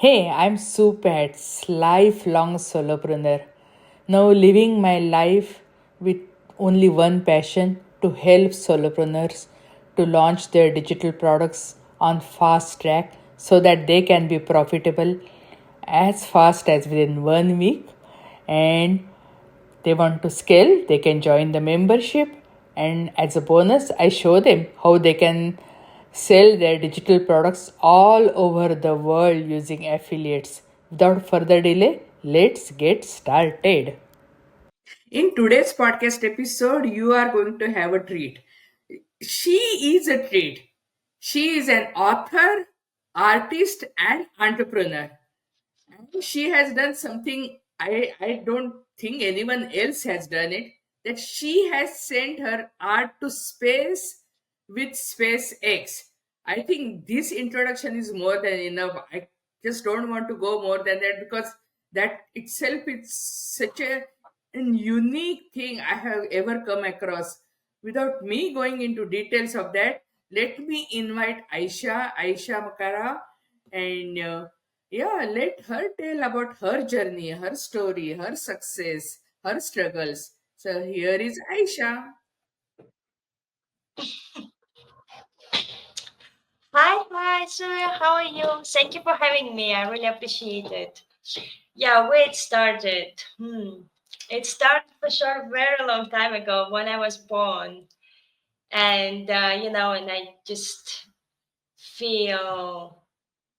Hey, I'm Supats, lifelong solopreneur. Now living my life with only one passion to help solopreneurs to launch their digital products on fast track so that they can be profitable as fast as within 1 week, and they want to scale, they can join the membership. And as a bonus, I show them how they can sell their digital products all over the world using affiliates. Without further delay, let's get started. In today's podcast episode, you are going to have a treat. She is a treat. She is an author, artist, and entrepreneur. She has done something I don't think anyone else has done it, that she has sent her art to space with SpaceX. I think this introduction is more than enough. I just don't want to go more than that because that itself is such an unique thing I have ever come across. Without me going into details of that, let me invite Aisha Makara, and yeah, let her tell about her journey, her story, her success, her struggles. So here is Aisha. Hi, Surya. How are you? Thank you for having me. I really appreciate it. Yeah, where it started. It started for sure a very long time ago when I was born, and I just feel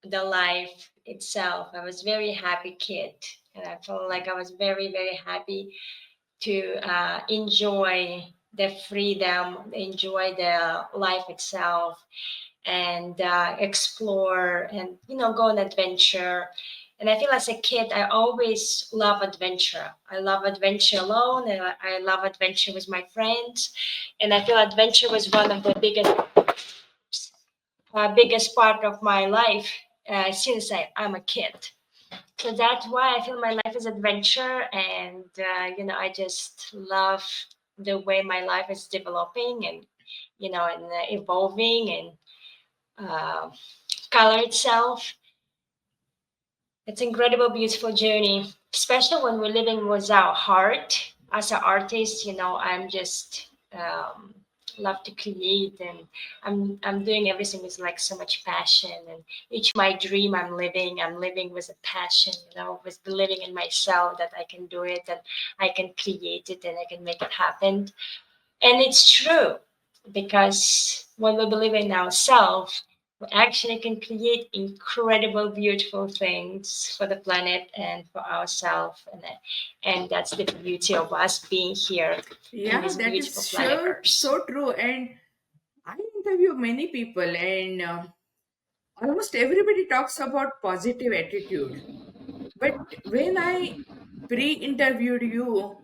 the life itself. I was very happy kid, and I felt like I was very, very happy to enjoy the freedom, enjoy the life itself, and explore and go on adventure. And I feel as a kid I always love adventure. I love adventure alone, and I love adventure with my friends. And I feel adventure was one of the biggest part of my life since I'm a kid. So that's why I feel my life is adventure, and I just love the way my life is developing, and evolving, and color itself. It's incredible, beautiful journey, especially when we're living with our heart. As an artist, I'm just love to create, and I'm doing everything with like so much passion. And each my dream I'm living with a passion, with believing in myself that I can do it, and I can create it, and I can make it happen. And it's true because when we believe in ourselves, we actually can create incredible, beautiful things for the planet and for ourselves. And that's the beauty of us being here in Yeah, this that beautiful is planet sure Earth. so true. And I interview many people, and almost everybody talks about positive attitude. But when I pre-interviewed you,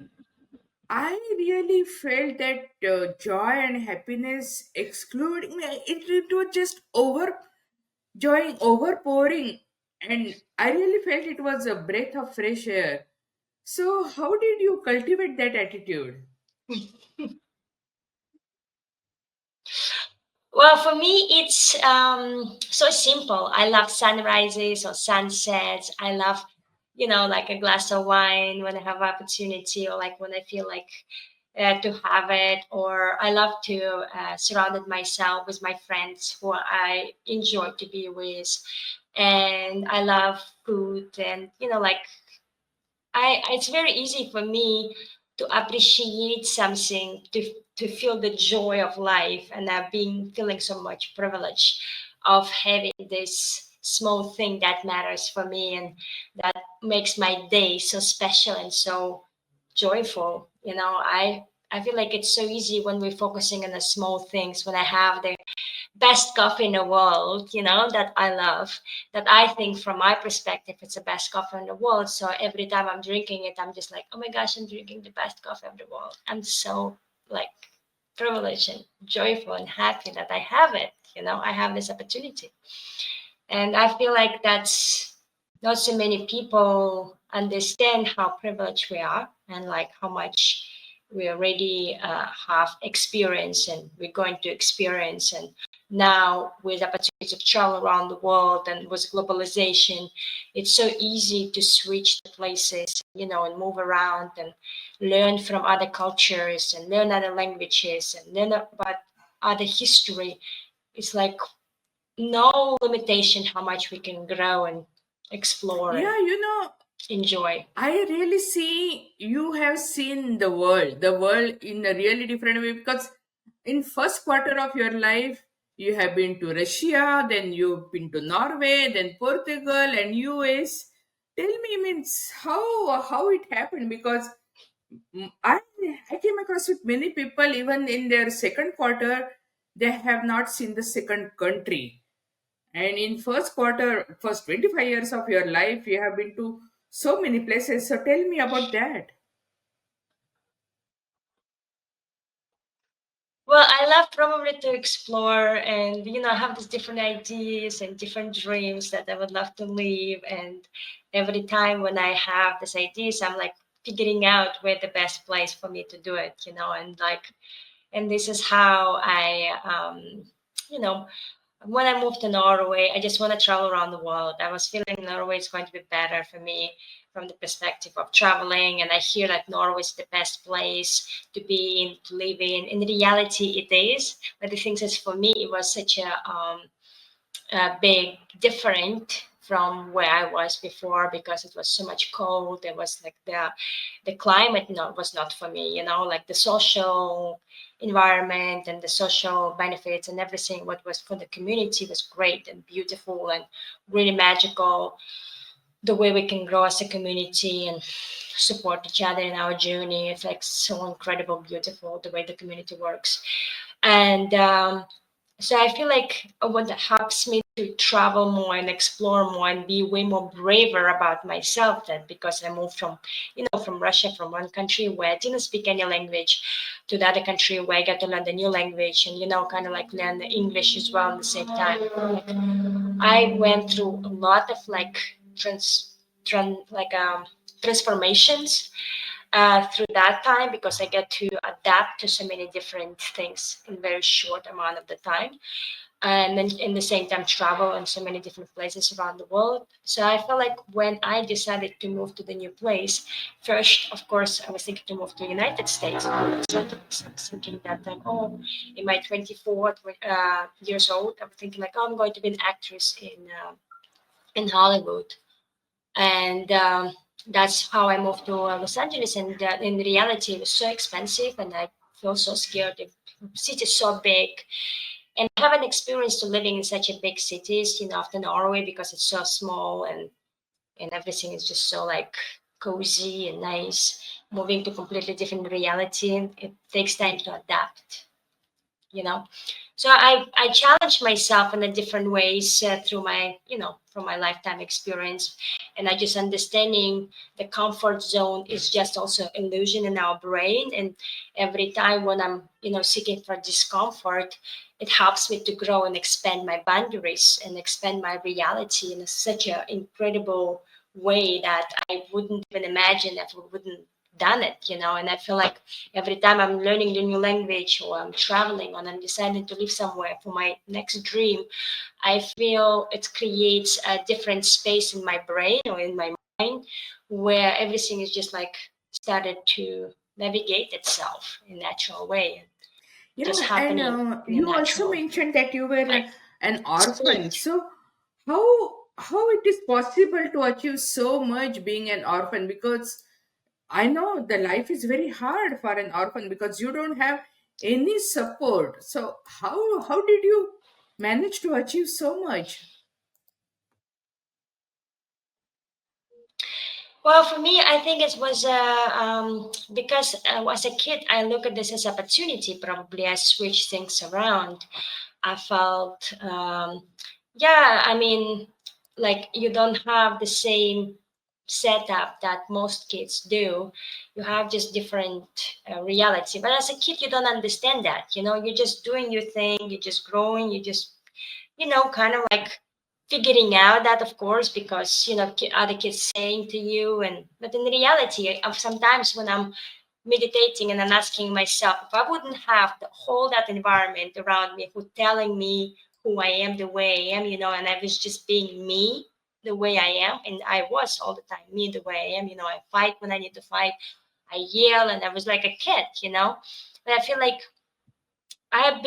I really felt that joy and happiness excluding it was just joy overpouring, and I really felt it was a breath of fresh air. So how did you cultivate that attitude? Well, for me, it's so simple. I love sunrises or sunsets. I love, like a glass of wine when I have opportunity, or like when I feel like to have it. Or I love to surround myself with my friends who I enjoy to be with. And I love food, and like it's very easy for me to appreciate something, to feel the joy of life, and I've been feeling so much privilege of having this small thing that matters for me, and that makes my day so special and so joyful. I feel like it's so easy when we're focusing on the small things. When I have the best coffee in the world, that I love, that I think from my perspective, it's the best coffee in the world. So every time I'm drinking it, I'm just like, oh my gosh, I'm drinking the best coffee of the world. I'm so like privileged and joyful and happy that I have it. I have this opportunity. And I feel like that's not so many people understand how privileged we are, and like how much we already have experience and we're going to experience, and now with opportunities of travel around the world and with globalization, it's so easy to switch the places, and move around and learn from other cultures and learn other languages and learn about other history. It's like no limitation how much we can grow and explore and Yeah, enjoy. I really see you have seen the world in a really different way, because in first quarter of your life you have been to Russia, then you've been to Norway, then Portugal and US. Tell me, means how it happened, because I came across with many people even in their second quarter they have not seen the second country, and in first quarter, first 25 years of your life, you have been to so many places. So tell me about that. Well, I love probably to explore and have these different ideas and different dreams that I would love to live. And every time when I have these ideas, I'm like figuring out where the best place for me to do it, and like, and this is how you know, when I moved to Norway, I just want to travel around the world. I was feeling Norway is going to be better for me from the perspective of traveling. And I hear that Norway is the best place to be in, to live in. In reality, it is. But the thing is, for me, it was such a big different from where I was before because it was so much cold. There was like the climate was not for me, like the social environment and the social benefits and everything what was for the community was great and beautiful and really magical. The way we can grow as a community and support each other in our journey, it's like so incredible beautiful the way the community works. And so I feel like what helps me to travel more and explore more and be way more braver about myself than because I moved from Russia, from one country where I didn't speak any language to the other country where I got to learn the new language and, kind of like learn the English as well at the same time. Like, I went through a lot of like transformations through that time because I get to adapt to so many different things in very short amount of the time, and then in the same time travel in so many different places around the world. So I felt like when I decided to move to the new place, first, of course, I was thinking to move to the United States. So I was thinking that time, oh, in my 24 years old, I'm thinking like, oh, I'm going to be an actress in Hollywood, and that's how I moved to Los Angeles. And in reality, it was so expensive, and I feel so scared. The city is so big, and I haven't experienced to living in such a big cities, after Norway because it's so small and everything is just so like cozy and nice. Moving to completely different reality, it takes time to adapt you know so I challenge myself in a different ways through my from my lifetime experience, and I just understanding the comfort zone is just also illusion in our brain. And every time when I'm seeking for discomfort, it helps me to grow and expand my boundaries and expand my reality in such an incredible way that I wouldn't even imagine that we wouldn't done it. And I feel like every time I'm learning the new language or I'm traveling or I'm deciding to live somewhere for my next dream, I feel it creates a different space in my brain or in my mind where everything is just like started to navigate itself in a natural way, just Yeah, and happening in a you also natural mentioned that you were like an speed. orphan. So how it is possible to achieve so much being an orphan? Because I know the life is very hard for an orphan because you don't have any support. So how did you manage to achieve so much? Well, for me, I think it was because as a kid, I look at this as opportunity. Probably I switched things around. I felt, yeah, I mean, like you don't have the same setup that most kids do. You have just different reality. But as a kid, you don't understand that. You're just doing your thing. You're just growing. You just kind of like figuring out that, of course, because other kids saying to you, and but in reality, sometimes when I'm meditating and then asking myself, if I wouldn't have the whole that environment around me who telling me who I am the way I am, and I was just being me the way I am, and I was all the time me the way I am, I fight when I need to fight, I yell, and I was like a kid. But I feel like I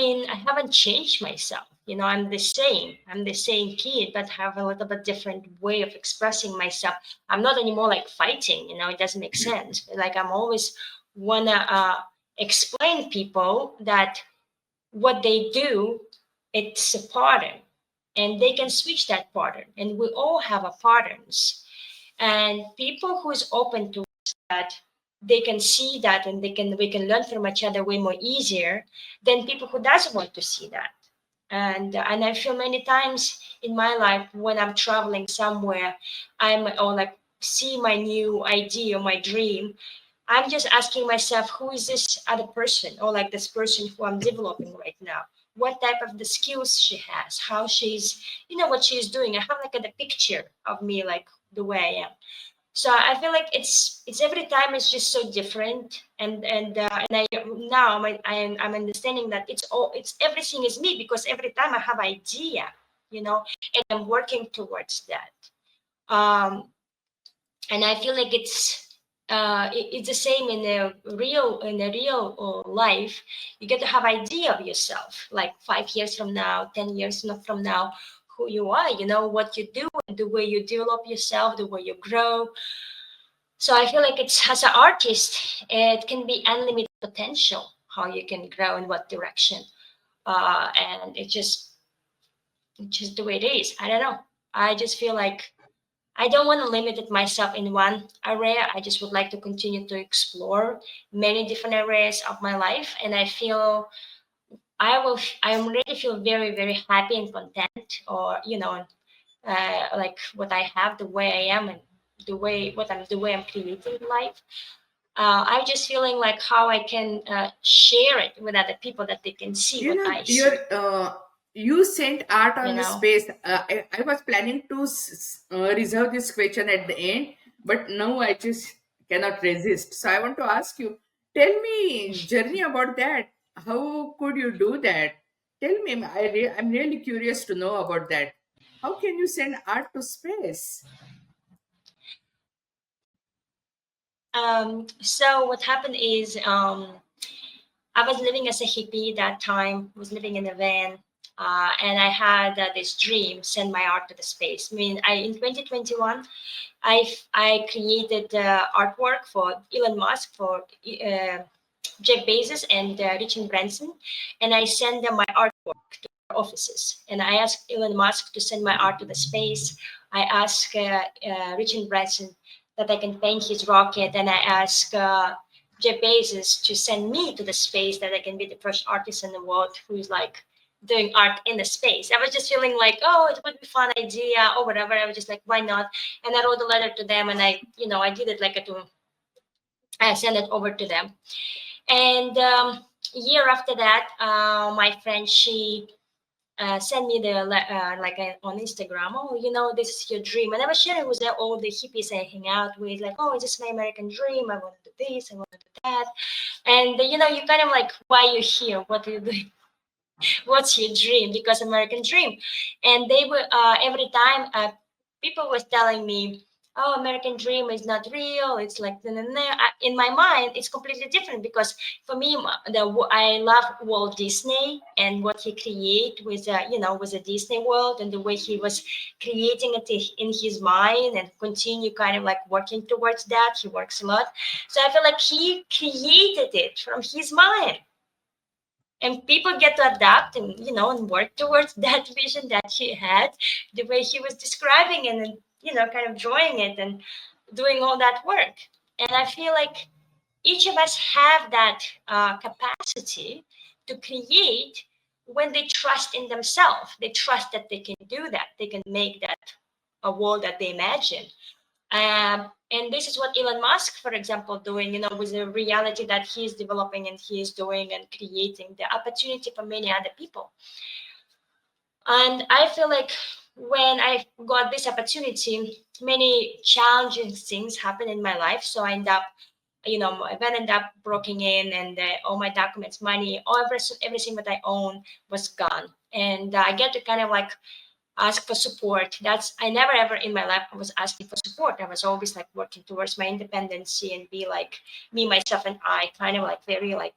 haven't changed myself. I'm the same. I'm the same kid, but have a little bit different way of expressing myself. I'm not anymore like fighting, it doesn't make sense. Like I'm always wanna explain people that what they do, it's a pattern. And they can switch that pattern. And we all have a patterns. And people who is open to that, they can see that, and we can learn from each other way more easier than people who doesn't want to see that. And I feel many times in my life when I'm traveling somewhere, or like see my new idea or my dream, I'm just asking myself, who is this other person, or like this person who I'm developing right now? What type of the skills she has, how she's, what she's doing. I have like the picture of me, like the way I am. So I feel like it's every time it's just so different, and I now I'm understanding that it's everything is me, because every time I have idea, and I'm working towards that. Um, and I feel like it's the same in a real life. You get to have idea of yourself, like 5 years from now, 10 years from now, who you are, what you do, and the way you develop yourself, the way you grow. So I feel like it's as an artist, it can be unlimited potential how you can grow in what direction, and it's just the way it is. I don't know. I just feel like I don't want to limit it myself in one area. I just would like to continue to explore many different areas of my life, and I feel I really feel very very happy and content, or like what I have, the way I am, and the way I'm creating life. I'm just feeling like how I can share it with other people, that they can see You what know, I see. you sent art You on the know. space. I was planning to reserve this question at the end, but now I just cannot resist. So I want to ask you, tell me journey about that. How could you do that? Tell me. I'm really curious to know about that. How can you send art to space? So what happened is, I was living as a hippie that time. Was living in a van, and I had this dream: send my art to the space. I mean, in 2021, I created artwork for Elon Musk, for Jeff Bezos, and Richard Branson, and I send them my artwork to their offices. And I asked Elon Musk to send my art to the space. I asked Richard Branson that I can paint his rocket, and I asked Jeff Bezos to send me to the space, that I can be the first artist in the world who's like doing art in the space. I was just feeling like, oh, it would be fun idea or whatever. I was just like, why not? And I wrote a letter to them, and I did it like I sent it over to them. And year after that, my friend, she sent me on Instagram. Oh, this is your dream, and I was sharing with all the hippies I hang out with, like, oh, this is my American dream. I want to do this, I want to do that, and you kind of like, why you here? What are you doing? What's your dream? Because American dream. And they were every time people was telling me, oh, American dream is not real, it's like nah, nah, nah. In my mind it's completely different, because for me, I love Walt Disney and what he created was a Disney world, and the way he was creating it in his mind, and continue kind of like working towards that. He works a lot, so I feel like he created it from his mind, and people get to adapt and and work towards that vision that he had, the way he was describing it, and kind of drawing it and doing all that work. And I feel like each of us have that capacity to create, when they trust in themselves. They trust that they can do that, they can make that a world that they imagine. And this is what Elon Musk, for example, doing, with the reality that he's developing and he is doing and creating the opportunity for many other people. And I feel like when I got this opportunity, many challenging things happen in my life. So I end up, event ended up broken in, and all my documents, money, all everything that I own was gone. And I get to kind of like ask for support. That's I never ever in my life was asking for support. I was always like working towards my independency and be like me, myself, and I, kind of like very like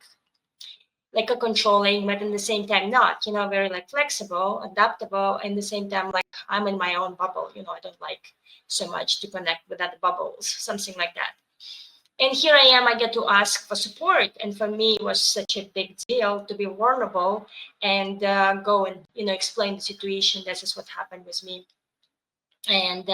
a controlling, but in the same time not, very like flexible, adaptable, and the same time like I'm in my own bubble. I don't like so much to connect with other bubbles, something like that. And here I am, I get to ask for support. And for me, it was such a big deal to be vulnerable and go and, explain the situation. This is what happened with me. And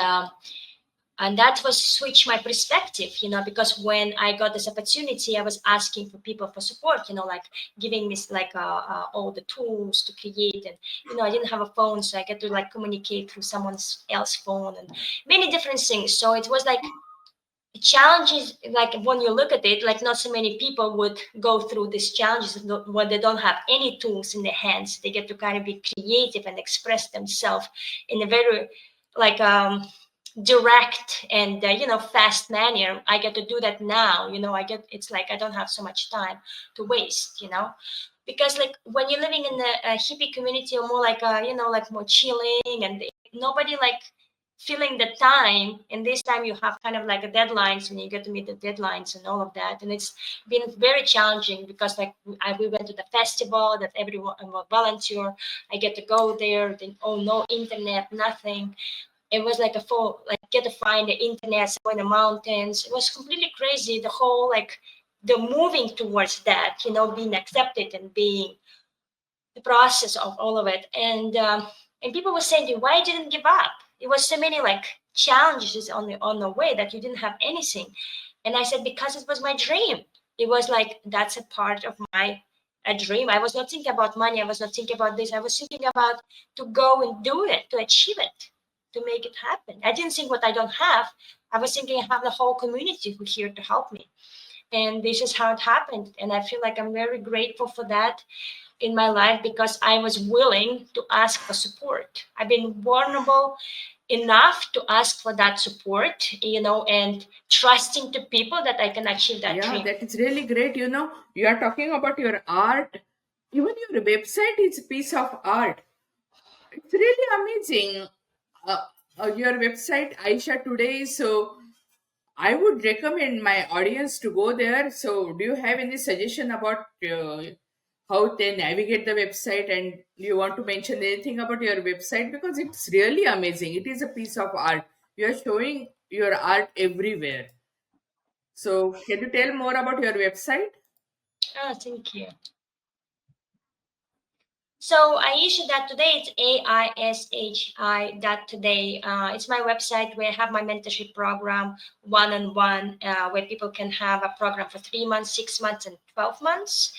that was switch my perspective, because when I got this opportunity, I was asking for people for support, like giving me like all the tools to create. And, I didn't have a phone, so I get to like communicate through someone else's phone and many different things. So it was like, challenges, like when you look at it, like not so many people would go through these challenges when they don't have any tools in their hands. They get to kind of be creative and express themselves in a very like direct and fast manner. I get to do that now. It's like I don't have so much time to waste, because like when you're living in a hippie community, or more like like more chilling, and nobody like filling the time. And this time you have kind of like a deadlines, and you get to meet the deadlines and all of that. And it's been very challenging because like we went to the festival that everyone will volunteer. I get to go there, then no internet, nothing. It was like a full like get to find the internet somewhere in the mountains. It was completely crazy, the whole like the moving towards that, being accepted and being the process of all of it. And people were saying, why you didn't give up? It was so many like challenges on the way that you didn't have anything. And I said, because it was my dream. It was like that's a part of my a dream. I was not thinking about money. I was not thinking about this. I was thinking about to go and do it, to achieve it, to make it happen. I didn't think what I don't have. I was thinking I have the whole community who's here to help me. And this is how it happened. And I feel like I'm very grateful for that in my life, because I was willing to ask for support. I've been vulnerable enough to ask for that support, and trusting to people that I can achieve that Yeah, dream. that is really great. You are talking about your art. Even your website is a piece of art. It's really amazing. Uh, your website, Aisha Today. So I would recommend my audience to go there. So, do you have any suggestion about how they navigate the website? And do you want to mention anything about your website? Because it's really amazing. It is a piece of art. You are showing your art everywhere. So, can you tell more about your website? Oh, thank you. So Aisha that today, it's AISHI that today. It's my website where I have my mentorship program, one-on-one, where people can have a program for 3 months, 6 months, and 12 months.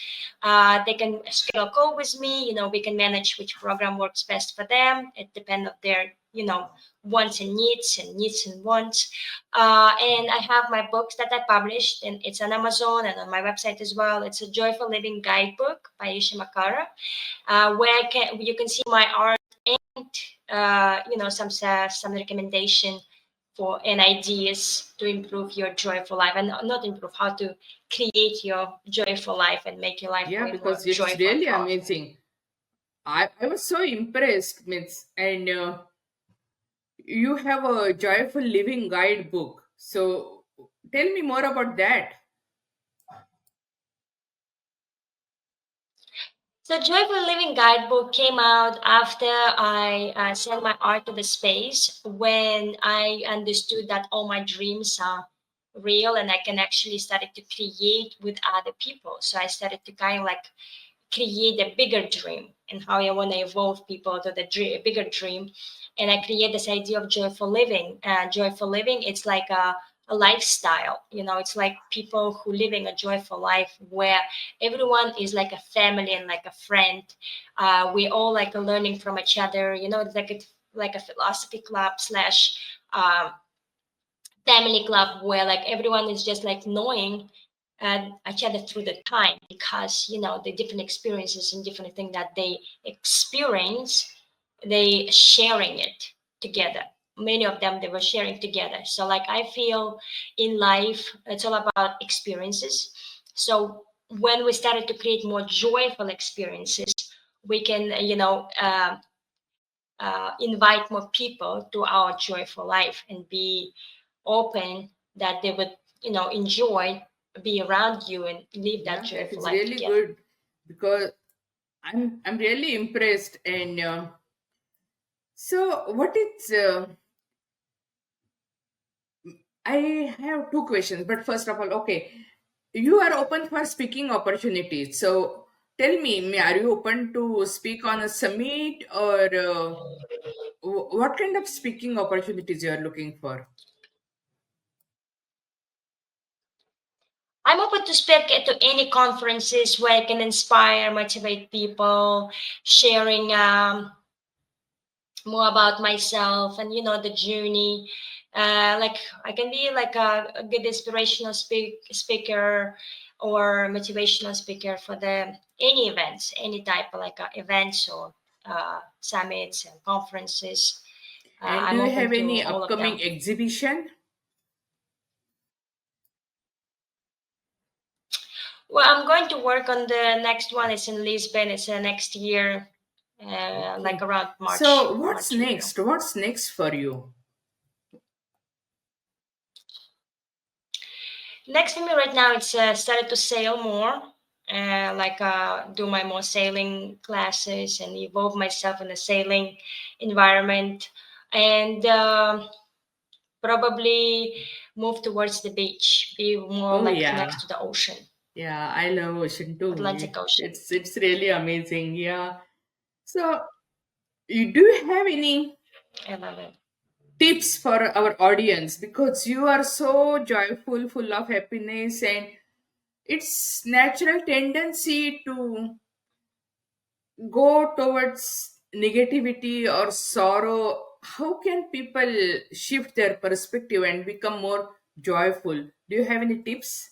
They can schedule a call with me. We can manage which program works best for them. It depends on their, wants and needs and wants. And I have my books that I published, and it's on Amazon and on my website as well. It's a Joyful Living Guidebook by Aisha Makara, where you can see my art and some recommendation for and ideas to improve your joyful life, and not improve, how to create your joyful life and make your life Yeah, way more because it's joyful and really powerful. amazing. I was so impressed, Miss. And you have a joyful living guidebook. So, tell me more about that. So Joyful Living Guidebook came out after I sent my art to the space, when I understood that all my dreams are real and I can actually started to create with other people. So I started to kind of like create a bigger dream, and how I want to evolve people to the bigger dream. And I create this idea of joyful living. Joyful living, it's like a lifestyle. It's like people who living a joyful life where everyone is like a family and like a friend. We all like learning from each other. It's like a philosophy club slash um, family club, where like everyone is just like knowing each other through the time, because the different experiences and different things that they experience, they sharing it together. many of them, they were sharing together. So like I feel in life it's all about experiences. So when we started to create more joyful experiences, we can invite more people to our joyful life and be open that they would enjoy be around you and live that Yeah, that joyful is life really together. good because I'm really impressed. And so, what is I have two questions, but first of all, okay, you are open for speaking opportunities. So, tell me, are you open to speak on a summit, or what kind of speaking opportunities you are looking for? I'm open to speak at to any conferences where I can inspire, motivate people, sharing more about myself and the journey. Like I can be like a good inspirational speaker or motivational speaker for the any events, any type of like events or summits and conferences. And do I'm you open have to any all of upcoming them. exhibition? Well, I'm going to work on the next one. It's in Lisbon. It's next year, like Okay. around So, what's March, April. next? What's next for you? Next for me right now, it's started to sail more, like do my more sailing classes and evolve myself in the sailing environment, and probably move towards the beach, be more Oh like yeah, next to the ocean, yeah, I love ocean too. Atlantic Ocean. It's really amazing. Yeah. So, you do you have any I love it. tips for our audience, because you are so joyful, full of happiness, and it's natural tendency to go towards negativity or sorrow. How can people shift their perspective and become more joyful? Do you have any tips?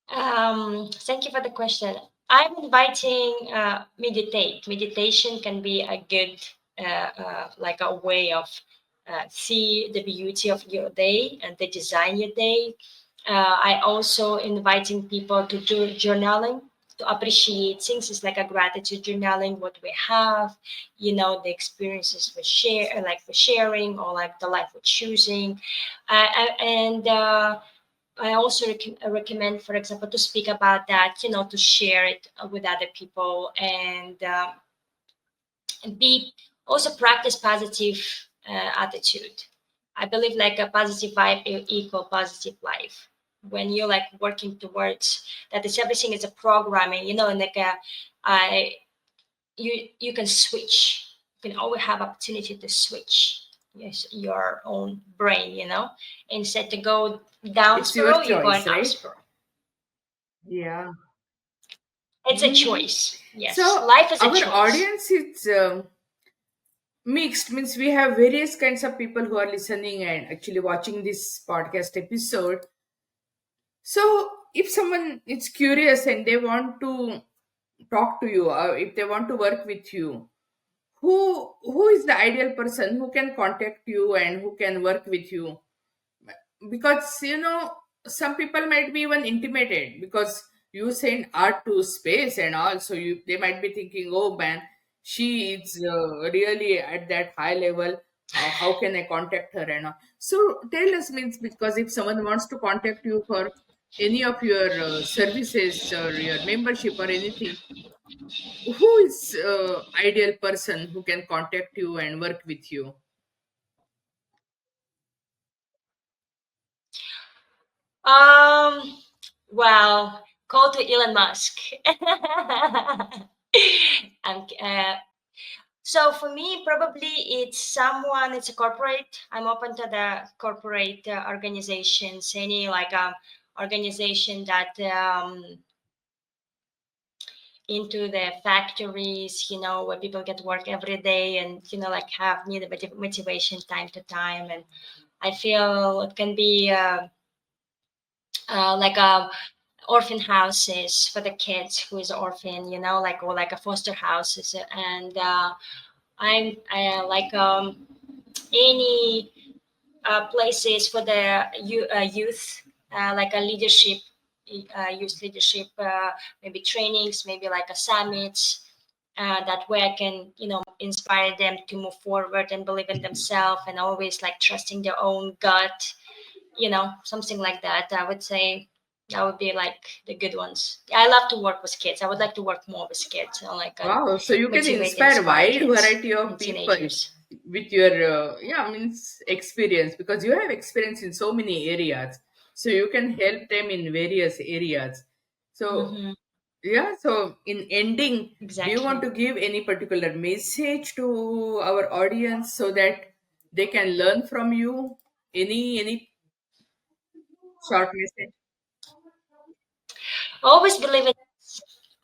Thank you for the question. I'm inviting meditate. Meditation can be a good, like a way of see the beauty of your day and the design your day. I also inviting people to do journaling to appreciate things. It's like a gratitude journaling, what we have, the experiences we share, like we're sharing, or like the life we're choosing, and. I also recommend, for example, to speak about that, to share it with other people and be also practice positive attitude. I believe like a positive vibe equal positive life. When you're like working towards that, is everything is a programming, and like I you can switch. You can always have opportunity to switch. Yes, your own brain, instead to go down It's your spiral, you're going choice, up right? spiral. Yeah. It's a Mhm. choice. Yes, So life is a our choice. audience is mixed, means we have various kinds of people who are listening and actually watching this podcast episode. So if someone is curious and they want to talk to you, or if they want to work with you, who is the ideal person who can contact you and who can work with you? Because some people might be even intimidated because you send art to space and all, so they might be thinking, oh man, she is really at that high level. How can I contact her and all? So tell us, means, because if someone wants to contact you for any of your services or your membership or anything, who is ideal person who can contact you and work with you? Um, well, call to Elon Musk. So for me, probably it's someone. It's a corporate. I'm open to the corporate organizations. Any like organization that into the factories, where people get work every day and like have need a bit of motivation time to time. And I feel it can be like orphan houses for the kids who is orphan, like, or like a foster houses. And I like any places for the youth, like a leadership, youth leadership, maybe trainings, maybe like a summits, that way I can, inspire them to move forward and believe in themselves and always like trusting their own gut, something like that. I would say that would be like the good ones. I love to work with kids. I would like to work more with kids, like and Wow, so you can inspire inspire wide kids variety of and people teenagers. with your means experience, because you have experience in so many areas. So you can help them in various areas. So Hmm. yeah, so in ending, do you want Exactly. to give any particular message to our audience so that they can learn from you? Any short message? Always believe in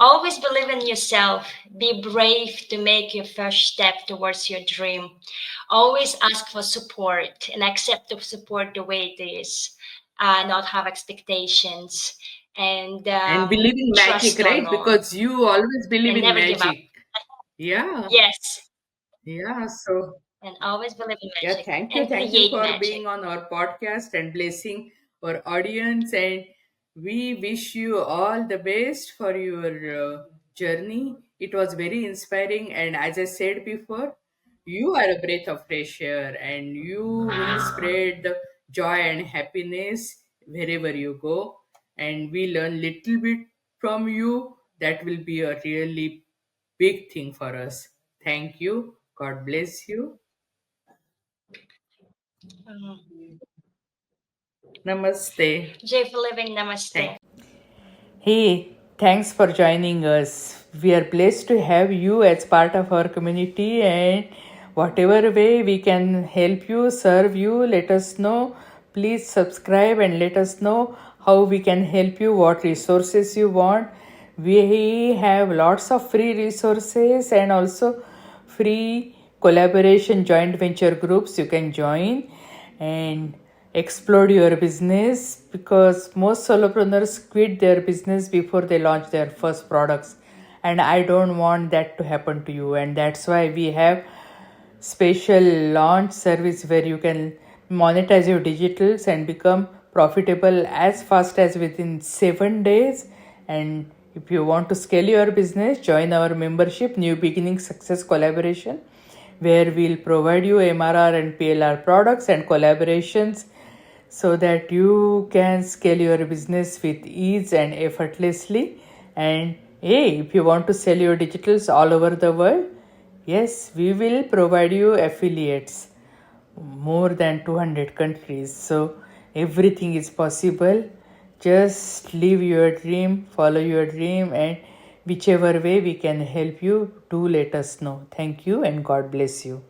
Always believe in yourself. Be brave to make your first step towards your dream. Always ask for support and accept the support the way it is. Not have expectations, and And believe in magic, trust right? on Because you always believe and in never give up. magic. Yeah, Yes, yeah. So and always believe in yeah, magic thank you. and Thank you create for magic. being on our podcast and blessing our audience. And we wish you all the best for your journey. It was very inspiring. And as I said before, you are a breath of fresh air and you will spread the joy and happiness wherever you go. And we learn little bit from you. That will be a really big thing for us. Thank you. God bless you. Mm. Namaste. Joyful living. Thank Namaste. Hey, thanks for joining us. We are blessed to have you as part of our community, and whatever way we can help you, serve you, let us know. Please subscribe and let us know how we can help you, what resources you want. We have lots of free resources and also free collaboration joint venture groups you can join and explode your business, because most solopreneurs quit their business before they launch their first products, and I don't want that to happen to you. And that's why we have special launch service where you can monetize your digitals and become profitable as fast as within 7 days. And if you want to scale your business, join our membership New Beginning Success Collaboration, where we'll provide you MRR and PLR products and collaborations so that you can scale your business with ease and effortlessly. And hey, if you want to sell your digitals all over the world, yes, we will provide you affiliates more than 200 countries. So everything is possible. Just live your dream, follow your dream, and whichever way we can help you, do let us know. Thank you and God bless you.